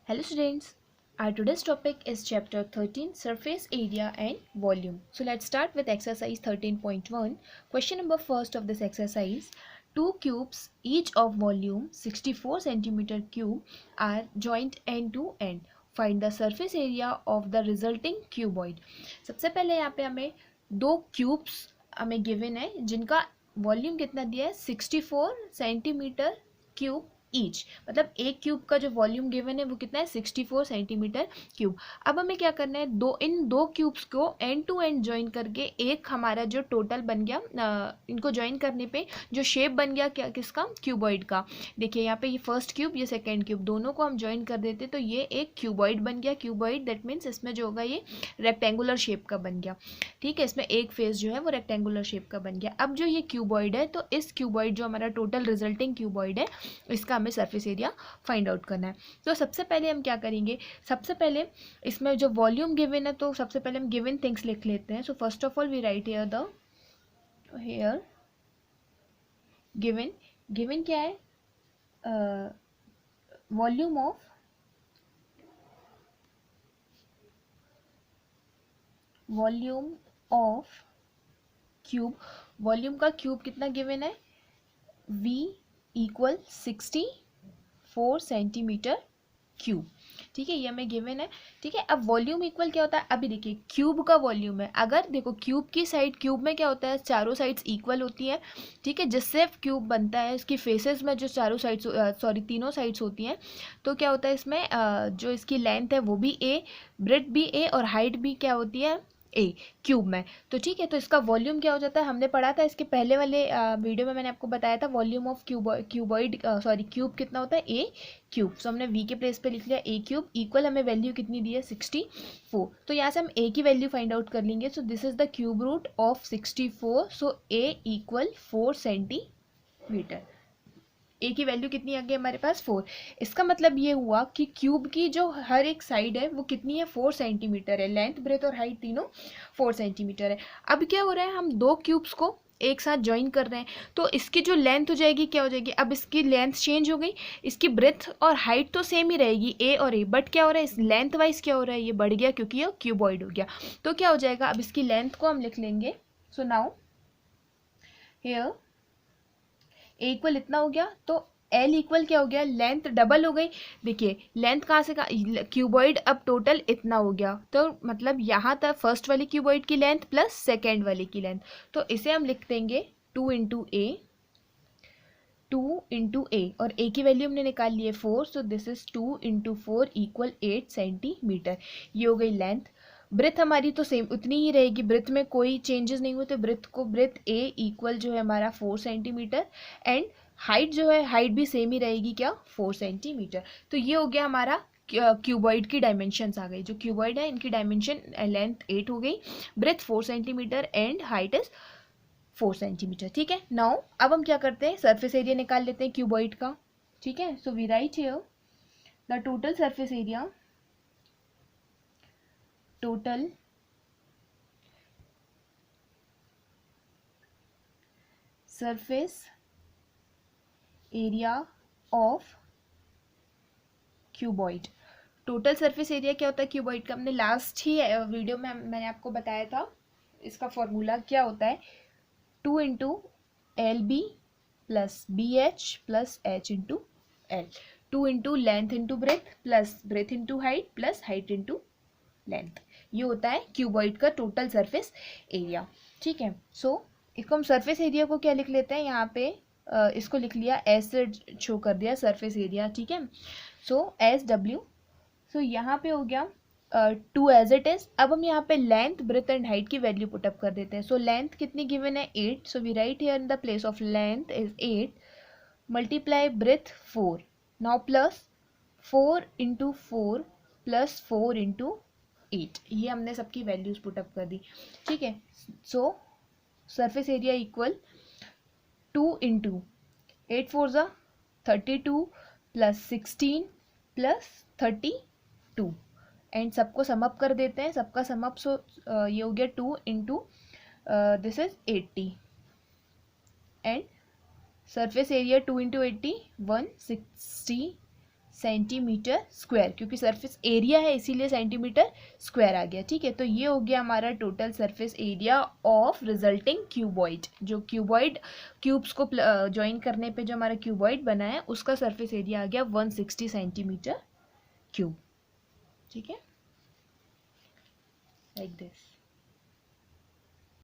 Hello students, our today's topic is chapter 13 surface area and volume. So let's start with exercise 13.1. Question number first of this exercise. Two cubes each of volume 64 centimeter cube are joined end to end. Find the surface area of the resulting cuboid. सबसे पहले यहाँ पे हमें दो cubes हमें given है जिनका volume कितना दिया है 64 सेंटीमीटर क्यूब ईच, मतलब एक क्यूब का जो वॉल्यूम गिवन है वो कितना है 64 सेंटीमीटर क्यूब। अब हमें क्या करना है, इन दो क्यूब्स को एंड टू एंड ज्वाइन करके एक हमारा जो टोटल बन गया, इनको ज्वाइन करने पे जो शेप बन गया क्या किसका, क्यूबॉइड का। देखिए यहाँ पे ये फर्स्ट क्यूब ये सेकेंड क्यूब दोनों को हम ज्वाइन कर देते तो ये एक क्यूबॉइड बन गया। क्यूबॉइड दैट मीन्स इसमें जो होगा ये रेक्टेंगुलर शेप का बन गया। ठीक है, इसमें एक फेस जो है वो रेक्टेंगुलर शेप का बन गया। अब जो ये क्यूबॉइड है तो इस क्यूबॉइड जो हमारा टोटल रिजल्टिंग क्यूबॉइड है इसका हमें सरफेस एरिया फाइंड आउट करना है। तो सबसे पहले हम क्या करेंगे, सबसे पहले इसमें जो वॉल्यूम गिवन है तो सबसे पहले हम गिवन थिंग्स लिख लेते हैं। So first of all we write here given क्या है, वॉल्यूम ऑफ क्यूब। वॉल्यूम का क्यूब कितना गिवन है, V इक्वल 64 सेंटीमीटर क्यूब। ठीक है, ये हमें गिवन है। ठीक है, अब वॉल्यूम इक्वल क्या होता है, अभी देखिए क्यूब का वॉल्यूम है, अगर देखो क्यूब की साइड, क्यूब में क्या होता है चारों साइड्स इक्वल होती है। ठीक है, जिससे क्यूब बनता है इसकी फेसेस में जो चारों साइड्स तीनों साइड्स होती हैं, तो क्या होता है इसमें जो इसकी लेंथ है वो भी ए, ब्रेड्थ भी ए और हाइट भी क्या होती है ए क्यूब में। तो ठीक है, तो इसका वॉल्यूम क्या हो जाता है, हमने पढ़ा था इसके पहले वाले वीडियो में, मैंने आपको बताया था वॉल्यूम ऑफ क्यूब कितना होता है ए क्यूब। सो हमने v के प्लेस पे लिख लिया ए क्यूब इक्वल, हमें वैल्यू कितनी दी है 64। तो यहाँ से हम a की वैल्यू फाइंड आउट कर लेंगे। So this is the cube root of 64। So a equal 4 centimetre. A की वैल्यू कितनी आ गई हमारे पास 4। इसका मतलब ये हुआ कि क्यूब की जो हर एक साइड है वो कितनी है 4 सेंटीमीटर है, लेंथ ब्रेथ और हाइट तीनों 4 सेंटीमीटर है। अब क्या हो रहा है, हम दो क्यूब्स को एक साथ ज्वाइन कर रहे हैं तो इसकी जो लेंथ हो जाएगी क्या हो जाएगी, अब इसकी लेंथ चेंज हो गई, इसकी ब्रेथ और हाइट तो सेम ही रहेगी ए और ए, बट क्या हो रहा है इस लेंथ वाइज क्या हो रहा है, ये बढ़ गया क्योंकि ये क्यूबॉइड हो गया। तो क्या हो जाएगा, अब इसकी लेंथ को हम लिख लेंगे। So now here A equal इतना हो गया, तो एल इक्वल क्या हो गया, लेंथ डबल हो गई। देखिए लेंथ कहाँ से क्यूबॉइड अब टोटल इतना हो गया, तो मतलब यहाँ तक फर्स्ट वाली क्यूबॉइड की लेंथ प्लस सेकेंड वाली की लेंथ, तो इसे हम लिख देंगे 2 इंटू ए और ए की वैल्यू हमने निकाल ली है 4। सो this is 2 into 4 equal 8 centimetre. ये हो गई लेंथ। ब्रेथ हमारी तो सेम उतनी ही रहेगी, ब्रेथ में कोई चेंजेस नहीं हुए, तो ब्रेथ ए इक्वल जो है हमारा 4 सेंटीमीटर एंड हाइट जो है हाइट भी सेम ही रहेगी क्या 4 सेंटीमीटर। तो ये हो गया हमारा क्यूबॉइड की डायमेंशंस आ गई। जो क्यूबॉइड है इनकी डायमेंशन लेंथ 8 हो गई, breadth 4 centimetre and height is 4 centimetre. ठीक है, नाउ अब हम क्या करते हैं, सरफेस एरिया निकाल लेते हैं क्यूबॉइड का। ठीक है, so we write here the total surface area, total surface area of cuboid. Total surface area क्या होता है क्यूबॉइड का, हमने लास्ट ही वीडियो में मैंने आपको बताया था। इसका फॉर्मूला क्या होता है, 2 into L B plus B H plus H into L. 2 into length into breadth plus breadth into height plus height into length. ये होता है क्यूबॉइड का टोटल सरफेस एरिया। ठीक है, सो इसको हम सरफेस एरिया को क्या लिख लेते हैं, यहाँ पे इसको लिख लिया एस से शो कर दिया सरफेस एरिया। ठीक है, सो एस डब्ल्यू। सो यहाँ पे हो गया 2 एज इट इज। अब हम यहाँ पे लेंथ ब्रेथ एंड हाइट की वैल्यू पुटअप कर देते हैं। सो लेंथ कितनी गिवन है 8, so we write here in the place of length is 8 multiply breadth 4, now plus 4 into 4 plus 4 into 8। ये हमने सबकी वैल्यूज पुटअप कर दी। ठीक है, सो सरफेस एरिया इक्वल 2 इंटू 8 4 ज़ा 32 प्लस 16 प्लस 32 एंड सबको समअप कर देते हैं, सबका समअप। सो ये हो गया 2 into this is 80 and surface area 2 into 80 160 centimetre square, क्योंकि सरफेस एरिया है इसीलिए सेंटीमीटर स्क्वायर आ गया। ठीक है, तो ये हो गया हमारा total surface area of resulting cuboid. जो क्यूबॉइड क्यूब्स को ज्वाइन करने पे जो हमारा क्यूबॉइड बना है उसका सरफेस एरिया आ गया 160 सेंटीमीटर क्यूब। ठीक है, लाइक दिस।